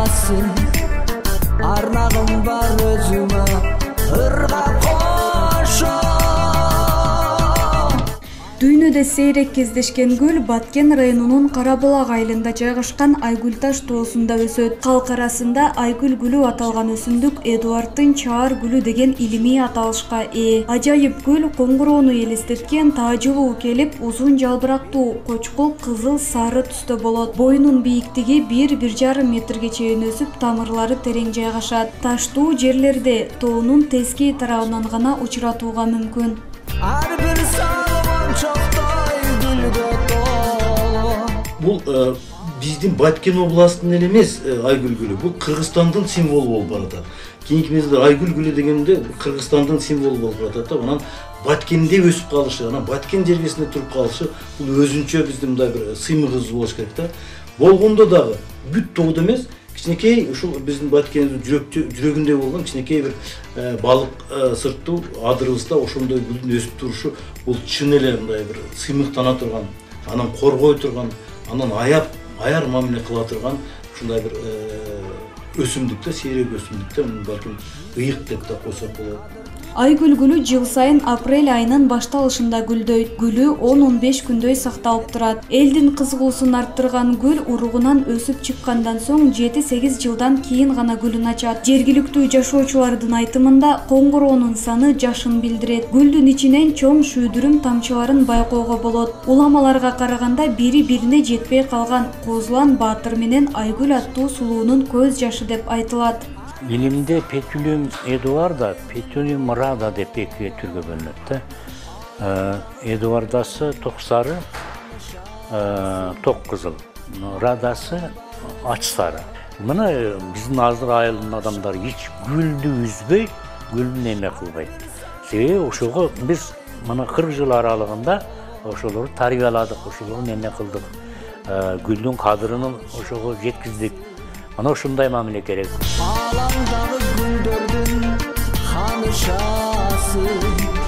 шашасын арнағым бар өзіме ырға қошо. Дүйнөдө сейрек кездешкен гүл Баткен районунун Карабулак айылында жайгашкан Айгүл-Таш тоосунда өсөт. Калк арасында Айгүл гүлү аталган өсүмдүк Эдуарддын чаар гүлү деген илимий аталышка ээ. Ажайып гүл коңгуроону элестеткен таажылуу келип, узун жалбырактуу, кочкул кызыл сары түстө болот. Боюнун бийиктиги 1–1,5 метрге чейин өсүп, тамырлары терең жайгашат. Таштуу жерлерде тоонун тескей тарабынан гана учуратууга мүмкүн. Бул биздин Баткен областынын эле эмес Айгүл гүлү, бул Кыргызстандын символу болуп баратат. Кийинки мезгилде Айгүл гүлү дегенде Кыргызстандын символу болуп баратат. Анан Баткенде өсүп калышы, анан Баткен жергесинде туруп калышы бул өзүнчө биздин мындай бир сыймыгыбыз болуш керек да. Болгондо дагы бүт тоодо эмес, кичинекей ушул биздин Баткендин жүрөгүндө болгон кичинекей бир балык сырттуу адырыбызда ошондой гүлдүн өсүп турушу бул чын эле мындай бир сыймыктана турган, анан коргой турган, анан аяр мамиле кыла турган ушундай бир өсүмдүктө, сейрек өсүмдүктө балким ыйык деп да койсок болот. Айгүл гүлү жыл сайын апрель айынын башталышында гүлдөйт. Гүлү 10–15 күндөй сакталып турат. Элдин кызыгуусун арттырган гүл уругунан өсүп чыккандан соң 7–8 жылдан кийин гана гүлүн ачат. Жергиликтүү жашоочулардын айтымында коңгуроонун саны жашын билдирет. Гүлдүн ичинен чоң шүйдүрүм тамчыларын байкоого болот. Уламаларга караганда бири-бирине жетпей калган Козулан Баатыр менен Айгүл аттуу сулуунун көз жашы деп айтылат. Илимде Петюлиум Эдуарда, Петюлиум Рада деп эки түргө бөлүнөт да. Эдуардасы ток сары, ток кызыл, Радасы ач сары. Мына биздин азыр айылдын адамдары эч гүлдү үзбөй, гүлдүн эме кылбайт. Себеби ошого биз мына 40 жыл аралыгында ошолорду тарбияладык, ошолорду эме кылдык. Гүлдүн кадырын ошого жеткиздик. Ана ушундай мамиле керек.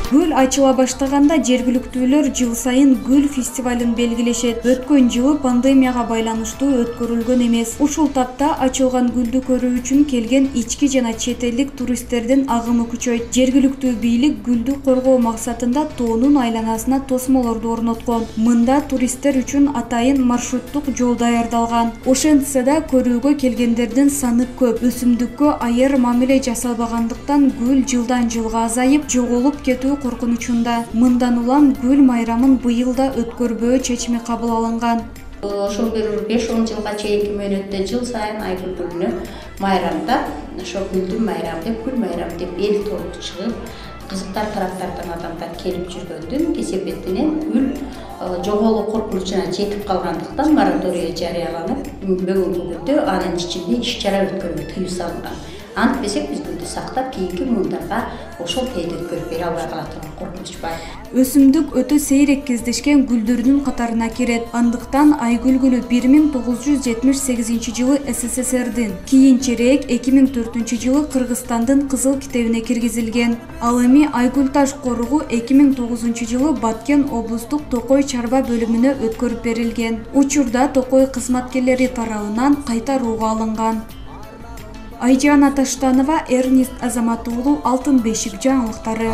Гүл ачыла баштаганда жергиликтүүлөр жыл сайын гүл фестивалын белгилешет. Өткөн жылы пандемияга байланыштуу өткөрүлгөн эмес. Ушул тапта ачылган гүлдү көрүү үчүн келген ички жана чет элдик туристтердин агымы күчөйт. Жергиликтүү бийлик гүлдү коргоо максатында тоонун айланасына тосмолорду орноткон. Мында туристтер үчүн атайын маршруттук жол даярдалган. Ошентсе да көрүүгө келгендердин саны көп. Өсүмдүккө айыр мамиле жасалбагандыктан гүл жылдан жылга азайып, жоголуп кетүү коркунучунда. Мындан улам гүл майрамын быйыл да өткөрбөө чечими кабыл алынган. Ошол бир 5–10 жылга чейинки мөөнөттө жыл сайын Айгүл гүлүнө майрамдап, ошо гүлдүн майрамы деп, гүл майрамы деп эл толук чыгып, кызыктар тараптардан адамдар келип жүргөндүн кесепетинен гүл жоголуу коркунучуна жетип калгандыктан мораторий жарыяланып, бүгүнкү күндө анын ичинде иш-чара өткөрүүгө тыюу салынган. Антпесек биз гүлдү сактап, кийинки муундарга ошол кейде өткөрүп бере албай кала турган коркунуч бар. Өсүмдүк өтө сейрек кездешкен гүлдөрдүн катарына кирет. Андыктан Айгүл гүлү 1978 жылы СССРдин, кийинчерээк 2004 жылы Кыргызстандын Кызыл китебине киргизилген. Ал эми Айгүл-Таш коругу 2009 жылы Баткен облустук Токой чарба бөлүмүнө өткөрүп берилген. Учурда Токой кызматкерлери тарабынан кайтарууга алынган. Айжан Аташтанова, Эрнист Азамат уулу, Алтын бешик жаңылыктары.